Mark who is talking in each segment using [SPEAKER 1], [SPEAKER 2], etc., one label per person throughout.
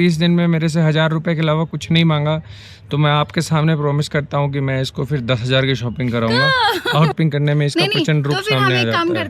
[SPEAKER 1] 20 दिन में मेरे से 1000 रुपये के अलावा कुछ नहीं मांगा, तो मैं आपके सामने प्रॉमिस करता हूँ कि मैं इसको फिर 10,000 की शॉपिंग कराऊंगा। शॉपिंग करने में इसका प्रचंड रूप सामने आ जाता है।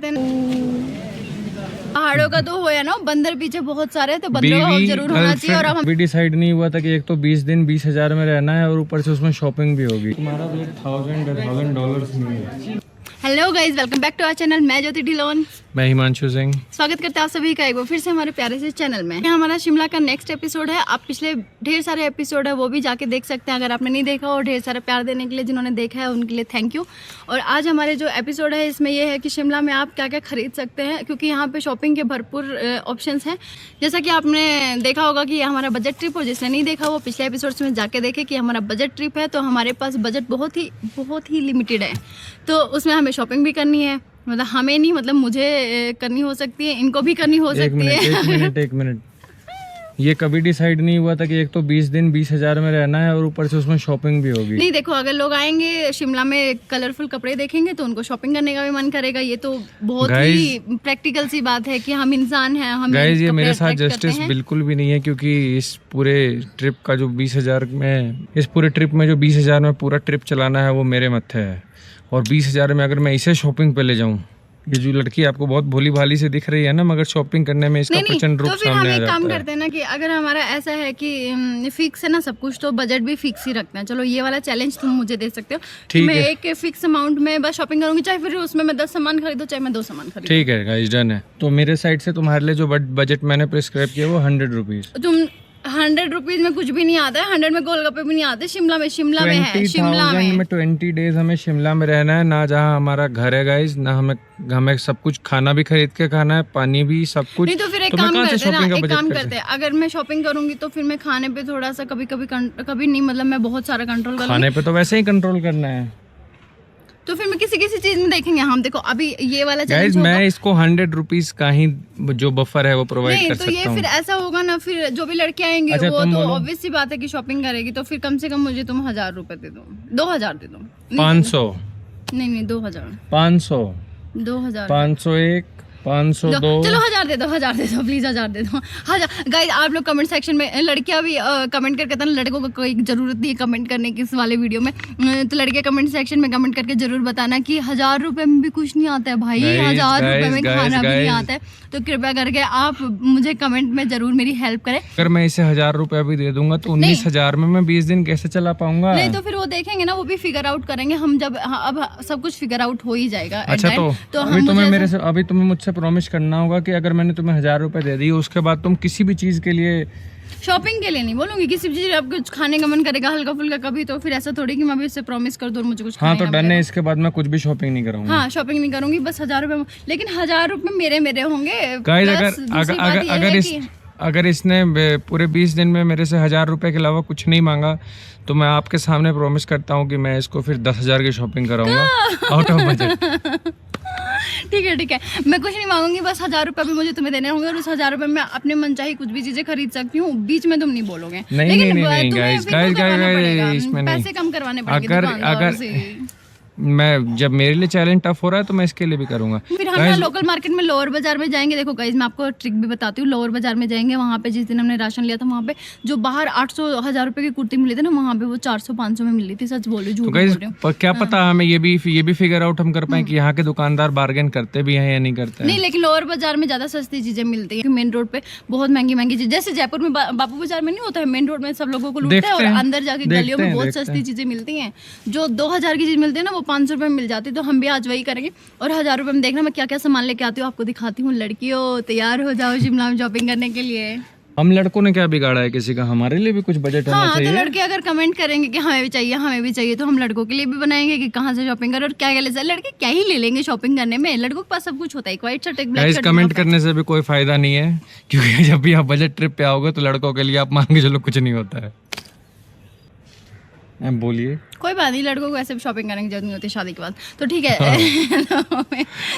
[SPEAKER 2] पहाड़ों का तो हो या ना, बंदर पीछे बहुत सारे, तो बंदरों का जरूर होना चाहिए। और हम
[SPEAKER 1] भी डिसाइड नहीं हुआ था कि एक तो 20 दिन 20,000 में रहना है और ऊपर से उसमें शॉपिंग भी होगी। तुम्हारा $1,000 नहीं है।
[SPEAKER 2] Hello guys, welcome back to our channel. मैं ज्योति ढिलोन,
[SPEAKER 1] मैं हिमांशु सिंह।
[SPEAKER 2] स्वागत करते हैं आप सभी का एक बार फिर से हमारे प्यारे से चैनल में। ये हमारा शिमला का नेक्स्ट एपिसोड है। आप पिछले ढेर सारे एपिसोड है वो भी जाके देख सकते हैं अगर आपने नहीं देखा। और ढेर सारा प्यार देने के लिए जिन्होंने देखा है उनके लिए थैंक यू। और आज हमारे जो एपिसोड है इसमें ये है कि शिमला में आप क्या क्या खरीद सकते हैं, क्योंकि यहाँ पे शॉपिंग के भरपूर ऑप्शंस हैं। जैसा कि आपने देखा होगा कि हमारा बजट ट्रिप हो, जिसने नहीं देखा वो पिछले एपिसोड्स में जाके देखे कि हमारा बजट ट्रिप है। तो हमारे पास बजट बहुत ही लिमिटेड है, तो उसमें हमें शॉपिंग भी करनी है। मतलब हमें नहीं, मतलब मुझे करनी हो सकती है, इनको भी करनी हो सकती है।
[SPEAKER 1] एक मिनट ये कभी डिसाइड नहीं हुआ था कि एक तो 20 दिन 20,000 में रहना है और ऊपर से उसमें शॉपिंग भी होगी।
[SPEAKER 2] नहीं देखो, अगर लोग आएंगे शिमला में कलरफुल कपड़े देखेंगे तो उनको शॉपिंग करने का भी मन करेगा। ये तो बहुत ही प्रैक्टिकल सी बात है कि हम इंसान हैं, हम
[SPEAKER 1] गाइस ये मेरे साथ जस्टिस बिल्कुल भी नहीं है, क्योंकि इस पूरे ट्रिप का जो 20,000 में, इस पूरे ट्रिप में जो 20,000 में पूरा ट्रिप चलाना है वो मेरे मत्थे है। और 20,000 में अगर मैं इसे शॉपिंग पे ले जाऊं, ये जो लड़की आपको बहुत भोली भाली से दिख रही है ना, मगर शॉपिंग करने में इसका प्रचंड रूप सामने आ जाता है। तो फिर हम एक काम करते हैं ना कि अगर हमारा ऐसा है कि फिक्स है ना सब कुछ, तो बजट भी फिक्स ही रखना है। चलो ये वाला चैलेंज तुम मुझे दे सकते हो कि मैं एक फिक्स अमाउंट में बस शॉपिंग करूंगी, चाहे फिर उसमें मैं 10 सामान खरीदूं चाहे मैं 2 सामान खरीदूं। ठीक है गाइस, डन है। तो मेरे साइड से तुम्हारे लिए जो बजट मैंने प्रिस्क्राइब किया वो 100 रुपीज।
[SPEAKER 2] तुम 100 रुपीज में कुछ भी नहीं आता है। 100 में गोलगप्पे भी नहीं आते। शिमला में है, शिमला में
[SPEAKER 1] 20 डेज हमें शिमला में रहना है ना, जहाँ हमारा घर है गाइस, ना हमें सब कुछ खाना भी खरीद के खाना है, पानी भी, सब कुछ।
[SPEAKER 2] नहीं तो फिर एक काम करते हैं, अगर मैं शॉपिंग करूंगी तो फिर मैं खाने पे थोड़ा सा कभी नहीं, मतलब मैं बहुत सारा कंट्रोल करूंगी।
[SPEAKER 1] खाने पे तो वैसे ही कंट्रोल करना है,
[SPEAKER 2] तो फिर मैं किसी चीज में देखेंगे हम। देखो अभी ये वाला
[SPEAKER 1] गाइस, मैं इसको 100 रुपीज का ही जो बफर है वो प्रोवाइड कर सकता हूँ।
[SPEAKER 2] तो ये फिर ऐसा होगा ना, फिर जो भी लड़की आएंगी वो तो ऑब्वियस सी बात है कि शॉपिंग करेगी, तो फिर कम से कम मुझे तुम 1000 रुपए दे दो, 2000 दे दो।
[SPEAKER 1] 500
[SPEAKER 2] नहीं 2000
[SPEAKER 1] 500
[SPEAKER 2] 2000
[SPEAKER 1] 501 502
[SPEAKER 2] चलो 1000 दे दो, 1000 दे दो प्लीज, 1000 दे दो। 1000 गाइस, आप लोग कमेंट सेक्शन में, लड़कियां भी कमेंट करके बताना, लड़कों को कोई जरूरत नहीं है कमेंट करने की इस वाले वीडियो में। तो लड़कियां कमेंट सेक्शन में कमेंट करके जरूर बताना कि 1000 रुपए में भी कुछ नहीं आता है भाई, 1000 रुपए में खाना भी नहीं आता है। तो कृपया करके आप मुझे कमेंट में जरूर मेरी हेल्प करें।
[SPEAKER 1] अगर मैं इसे 1000 रुपए भी दे दूंगा तो 19,000 में मैं 20 दिन कैसे चला पाऊंगा?
[SPEAKER 2] नहीं तो फिर वो देखेंगे ना, वो भी फिगर आउट करेंगे हम जब, अब सब कुछ फिगर आउट हो ही जाएगा।
[SPEAKER 1] अच्छा तो अभी तुम्हें मुझसे प्रॉमिस करना होगा कि अगर मैंने तुम्हें 1000 रुपए दे दी, उसके बाद तुम किसी भी चीज के लिए,
[SPEAKER 2] शॉपिंग के लिए नहीं बोलूंगी, किसी भी चीज आपको कुछ खाने का मन करेगा हल्का फुल्का कभी, तो फिर ऐसा थोड़ी कि मैं भी इससे प्रॉमिस कर दूं मुझे कुछ।
[SPEAKER 1] हाँ तो डन है, इसके बाद मैं कुछ भी शॉपिंग नहीं करूंगा।
[SPEAKER 2] हाँ शॉपिंग नहीं करूंगी, बस 1000 रुपए, लेकिन 1000 रुपए मेरे होंगे।
[SPEAKER 1] अगर इसने पूरे 20 दिन में मेरे से 1000 रुपए के अलावा कुछ नहीं मांगा, तो मैं आपके सामने प्रॉमिस करता हूँ कि मैं इसको फिर 10,000 की शॉपिंग कराऊंगा आउट ऑफ बजट।
[SPEAKER 2] ठीक है, मैं कुछ नहीं मांगूंगी, बस 1000 रुपए भी मुझे तुम्हें देने होंगे, और उस 1000 रुपए में अपने मन चाही कुछ भी चीजें खरीद सकती हूँ। बीच में तुम नहीं बोलोगे।
[SPEAKER 1] नहीं गाइस,
[SPEAKER 2] पैसे कम करवाने पड़ेंगे।
[SPEAKER 1] मैं जब मेरे लिए चैलेंज टफ हो रहा है तो मैं इसके लिए भी करूंगा।
[SPEAKER 2] फिर हम ना लोकल मार्केट में लोअर बाजार में जाएंगे। देखो गाइस, मैं आपको ट्रिक भी बताती हूँ। लोअर बाजार में जाएंगे, वहाँ पे जिस दिन हमने राशन लिया था वहाँ पे जो बाहर 800-1000 रुपए की कुर्ती मिली थी ना, वहाँ पे वो 400-500 में मिल रही थी। सच बोल रही, झूठ बोल रही हूँ।
[SPEAKER 1] क्या पता हमें ये भी फिगर आउट हम कर पाए कि यहाँ के दुकानदार बार्गेन करते भी हैं या नहीं करते।
[SPEAKER 2] नहीं, लेकिन लोअर बाजार में ज्यादा सस्ती चीजें मिलती है। मेन रोड पे बहुत महंगी चीज, जैसे जयपुर में बापू बाजार में नहीं होता है, मेन रोड में सब लोगों को लूटते हैं, और अंदर जाके गलियों में बहुत सस्ती चीजें मिलती है। जो 2000 की चीज मिलती है ना, वो 500 रुपए में मिल जाती है। तो हम भी आज वही करेंगे, और 1000 रुपए में देखना मैं क्या क्या सामान लेके आती हूँ, आपको दिखाती हूँ। लड़कियों तैयार हो जाओ शिमला में शॉपिंग करने के लिए।
[SPEAKER 1] हम लड़कों ने क्या बिगाड़ा है किसी का? हमारे लिए भी कुछ बजट होना चाहिए।
[SPEAKER 2] तो लड़के अगर कमेंट करेंगे कि हमें भी चाहिए, तो हम लड़कों के लिए भी बनाएंगे कि कहाँ से शॉपिंग करें और क्या क्या। लड़के क्या ही ले लेंगे शॉपिंग करने में, लड़कों के पास सब कुछ होता है। व्हाइट शर्ट, एक ब्लैक शर्ट।
[SPEAKER 1] कमेंट करने से भी कोई फायदा नहीं है, क्योंकि जब भी आप बजट ट्रिप पे आओगे तो लड़कों के लिए आप मान के चलो कुछ नहीं होता है। बोलिए।
[SPEAKER 2] कोई बात नहीं, लड़कों को ऐसे भी शॉपिंग करने की जरूरत नहीं होती शादी के बाद, तो ठीक है।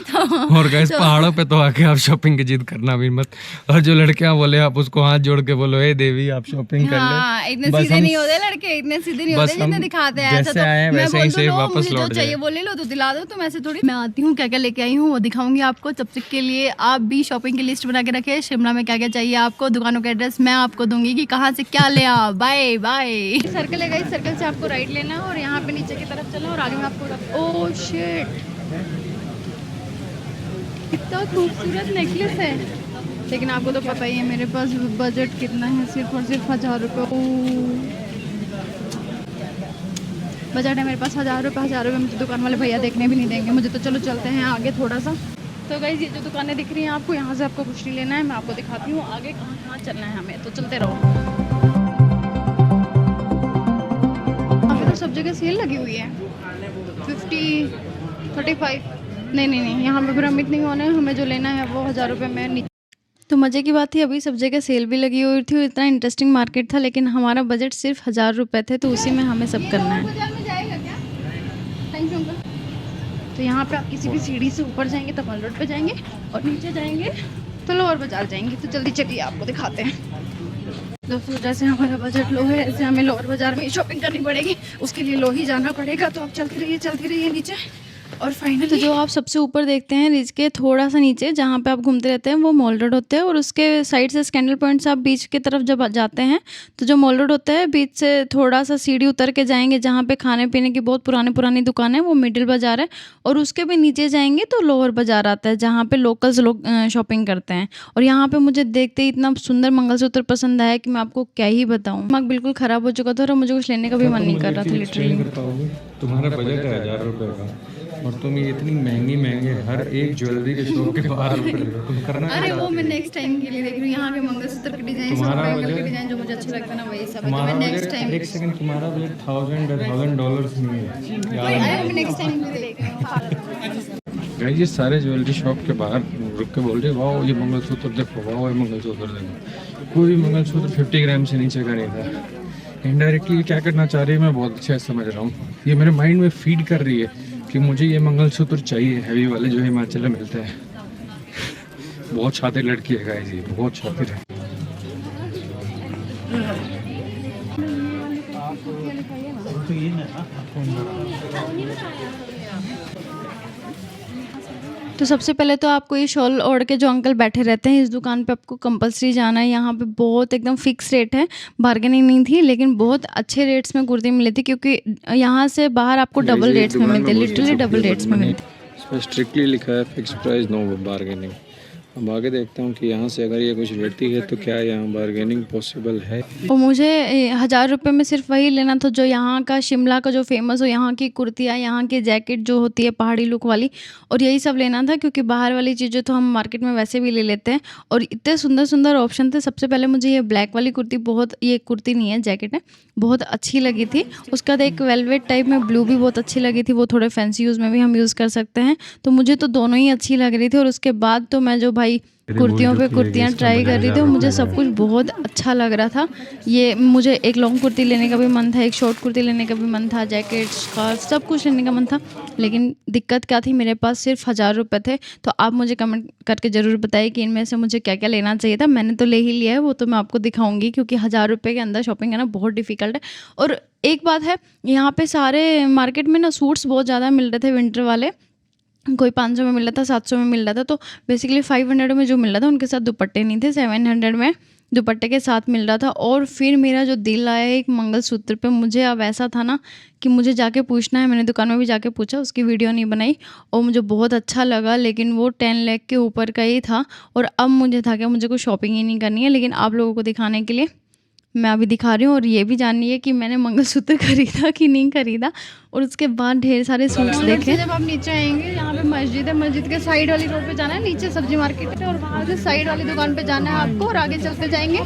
[SPEAKER 2] तो
[SPEAKER 1] और गाइस पहाड़ों पे तो आके आप शॉपिंग की जिद करना भी मत, और जो लड़कियां बोले आप उसको हाथ जोड़ के बोलो ए देवी आप शॉपिंग कर ले।
[SPEAKER 2] हाँ, इतने सीधे नहीं होते लड़के, इतने सीधे नहीं होते जितने दिखाते हैं। ऐसा तो मैं बोल दूं वापस जो चाहिए वो ले लो, तो दिला दो तुम, ऐसे थोड़ी। मैं आती हूँ क्या क्या लेके आई हूँ वो दिखाऊंगी आपको, तब तक के लिए आप भी शॉपिंग की लिस्ट बना के रखे, शिमला में क्या क्या चाहिए आपको, दुकानों का एड्रेस मैं आपको दूंगी कि कहाँ से क्या ले आओ। Bye bye. सर्कल है, इस सर्कल से आपको राइट लेना है और यहाँ पे नीचे की तरफ चलना और आगे में आपको ओह शिट, कितना खूबसूरत नेकलेस है। लेकिन आपको तो पता ही है मेरे पास बजट कितना है, सिर्फ और सिर्फ 1000 रुपये। बजट है मेरे पास 1000 रुपये। 1000 रुपये मुझे दुकान वाले भैया देखने भी नहीं देंगे मुझे, तो चलो चलते हैं आगे थोड़ा सा। तो गाइस ये जो दुकानें दिख रही हैं आपको, यहाँ से आपको कुछ नहीं लेना है, मैं आपको दिखाती हूँ आगे कहाँ कहाँ चलना है हमें, तो चलते रहो। यहाँ पे तो सब जगह सेल लगी हुई है, 50, 35। नहीं, यहाँ पे भ्रमित नहीं होना है, हमें जो लेना है वो 1000 रुपये में। तो मज़े की बात थी, अभी सब जगह सेल भी लगी हुई थी और इतना इंटरेस्टिंग मार्केट था, लेकिन हमारा बजट सिर्फ 1000 रुपये थे, तो उसी में हमें सब करना है। तो यहाँ पे आप किसी भी सीढ़ी से ऊपर जाएंगे तो मॉल रोड पे जाएंगे, और नीचे जाएंगे तो लोअर बाजार जाएंगे। तो जल्दी चलिए आपको दिखाते हैं। दोस्तों जैसे हमारा बजट लो है, ऐसे हमें लोअर बाजार में शॉपिंग करनी पड़ेगी, उसके लिए लो ही जाना पड़ेगा। तो आप चलते रहिए नीचे। और फाइनली तो जो आप सबसे ऊपर देखते हैं रिज के थोड़ा सा नीचे जहाँ पे आप घूमते रहते हैं वो मॉल रोड होता है, और उसके साइड से स्कैंडल पॉइंट से आप बीच की तरफ जब जाते हैं तो जो मॉल रोड होता है बीच से थोड़ा सा सीढ़ी उतर के जाएंगे जहाँ पे खाने पीने की बहुत पुरानी दुकान है, वो मिडिल बाजार है। और उसके भी नीचे जाएंगे तो लोअर बाजार आता है जहाँ पे लोकल्स लोग शॉपिंग करते हैं। और यहाँ पे मुझे देखते ही इतना सुंदर मंगलसूत्र पसंद आया कि मैं आपको क्या ही बताऊँ, दिमाग बिल्कुल ख़राब हो चुका था और मुझे कुछ लेने का भी मन नहीं कर रहा था लिटरली।
[SPEAKER 1] तुम्हारा बजट है 1000 रुपये का और तुम ये इतनी महंगे हर एक ज्वेलरी के शॉप के बाहर तुम करना।
[SPEAKER 2] अरे वो मैं नेक्स्ट टाइम के लिए देख रही हूँ, यहाँ पे मंगलसूत्र के डिजाइन, के डिजाइन जो मुझे अच्छे लगते हैं ना वही सब है। तो मैं नेक्स्ट टाइम
[SPEAKER 1] एक सेकंड, तुम्हारा बजट $1000 नहीं है,
[SPEAKER 2] मैं नेक्स्ट टाइम के लिए देख रही हूँ।
[SPEAKER 1] गाइस ये सारे ज्वेलरी शॉप के बाहर रुक के बोल रहे वाह ये मंगलसूत्र देखो, वाह ये मंगलसूत्र देखो। कोई मंगलसूत्र 50 ग्राम से नीचे का नहीं था। इनडायरेक्टली क्या करना चाह रही है मैं बहुत अच्छा समझ रहा हूँ, ये मेरे माइंड में फीड कर रही है कि मुझे ये मंगलसूत्र चाहिए हैवी वाले जो हिमाचल में मिलते हैं। बहुत शातिर लड़की है गाइस, ये बहुत शातिर है।
[SPEAKER 2] तो सबसे पहले तो आपको ये शॉल ओढ़ के जो अंकल बैठे रहते हैं इस दुकान पे आपको कंपलसरी जाना है। यहाँ पे बहुत एकदम फिक्स रेट है, बार्गेनिंग नहीं थी, लेकिन बहुत अच्छे रेट्स में कुर्ती मिली थी क्योंकि यहाँ से बाहर आपको डबल रेट्स में मिलते हैं, लिटरली डबल रेट्स में मिलते हैं।
[SPEAKER 1] इसमें स्ट्रिक्टली लिखा है फिक्स प्राइस नो बार्गेनिंग। अब आगे देखता हूँ कि यहाँ से अगर ये कुछ लेती है तो क्या यहाँ बार्गेनिंग पॉसिबल है।
[SPEAKER 2] और मुझे 1000 रुपये में सिर्फ वही लेना था जो यहाँ का शिमला का जो फेमस हो, यहाँ की कुर्तियाँ, यहाँ की जैकेट जो होती है पहाड़ी लुक वाली, और यही सब लेना था क्योंकि बाहर वाली चीज़ें तो हम मार्केट में वैसे भी ले लेते हैं। और इतने सुंदर सुंदर ऑप्शन थे। सबसे पहले मुझे ये ब्लैक वाली कुर्ती बहुत, ये कुर्ती नहीं है जैकेट है, बहुत अच्छी लगी थी। उसका एक वेलवेट टाइप में ब्लू भी बहुत अच्छी लगी थी, वो थोड़े फैंसी यूज़ में भी हम यूज़ कर सकते हैं। तो मुझे तो दोनों ही अच्छी लग रही थी। और उसके बाद तो मैं जो भाई कुर्तियों पे कुर्तियाँ ट्राई कर रही थी, मुझे सब कुछ बहुत अच्छा लग रहा था। ये मुझे एक लॉन्ग कुर्ती लेने का भी मन था, एक शॉर्ट कुर्ती लेने का भी मन था, जैकेट स्कार्फ सब कुछ लेने का मन था। लेकिन दिक्कत क्या थी, मेरे पास सिर्फ 1000 रुपये थे। तो आप मुझे कमेंट करके ज़रूर बताइए कि इनमें से मुझे क्या क्या लेना चाहिए था। मैंने तो ले ही लिया है, वो तो मैं आपको दिखाऊंगी क्योंकि 1000 रुपये के अंदर शॉपिंग करना बहुत डिफ़िकल्ट है। और एक बात है, यहाँ पे सारे मार्केट में ना सूट्स बहुत ज़्यादा मिल रहे थे विंटर वाले, कोई 500 में मिल रहा था, 700 में मिल रहा था। तो बेसिकली 500 में जो मिल रहा था उनके साथ दुपट्टे नहीं थे, 700 में दुपट्टे के साथ मिल रहा था। और फिर मेरा जो दिल आया एक मंगलसूत्र पे, मुझे अब ऐसा था ना कि मुझे जाके पूछना है। मैंने दुकान में भी जाके पूछा, उसकी वीडियो नहीं बनाई, और मुझे बहुत अच्छा लगा, लेकिन वो 10 लाख के ऊपर का ही था। और अब मुझे था कि मुझे कोई शॉपिंग ही नहीं करनी है, लेकिन आप लोगों को दिखाने के लिए मैं अभी दिखा रही हूँ। और ये भी जाननी है कि मैंने मंगलसूत्र खरीदा कि नहीं खरीदा। और उसके बाद ढेर सारे सूट्स देखे। जब आप नीचे आएंगे, यहाँ पे मस्जिद है, मस्जिद के साइड वाली रोड पे जाना है, नीचे सब्जी मार्केट है, और वहाँ से साइड वाली दुकान पे जाना है आपको, और आगे चलते जाएंगे।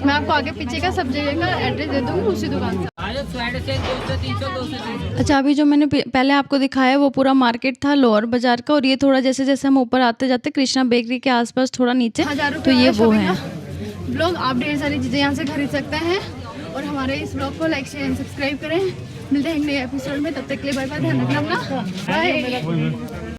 [SPEAKER 2] मैं आपको आगे पीछे का सब जगह का एड्रेस दे दूँगी उसी दुकान से। अच्छा, अभी जो मैंने पहले आपको दिखाया वो पूरा मार्केट था लोअर बाजार का, और ये थोड़ा जैसे जैसे हम ऊपर आते जाते कृष्णा बेकरी के आसपास थोड़ा नीचे, तो ये वो है ब्लॉग। आप ढेर सारी चीज़ें यहाँ से खरीद सकते हैं। और हमारे इस ब्लॉग को लाइक शेयर एंड सब्सक्राइब करें। मिलते हैं एक नए एपिसोड में, तब तक के लिए बाय बाय, ध्यान रखना अपना, बाय।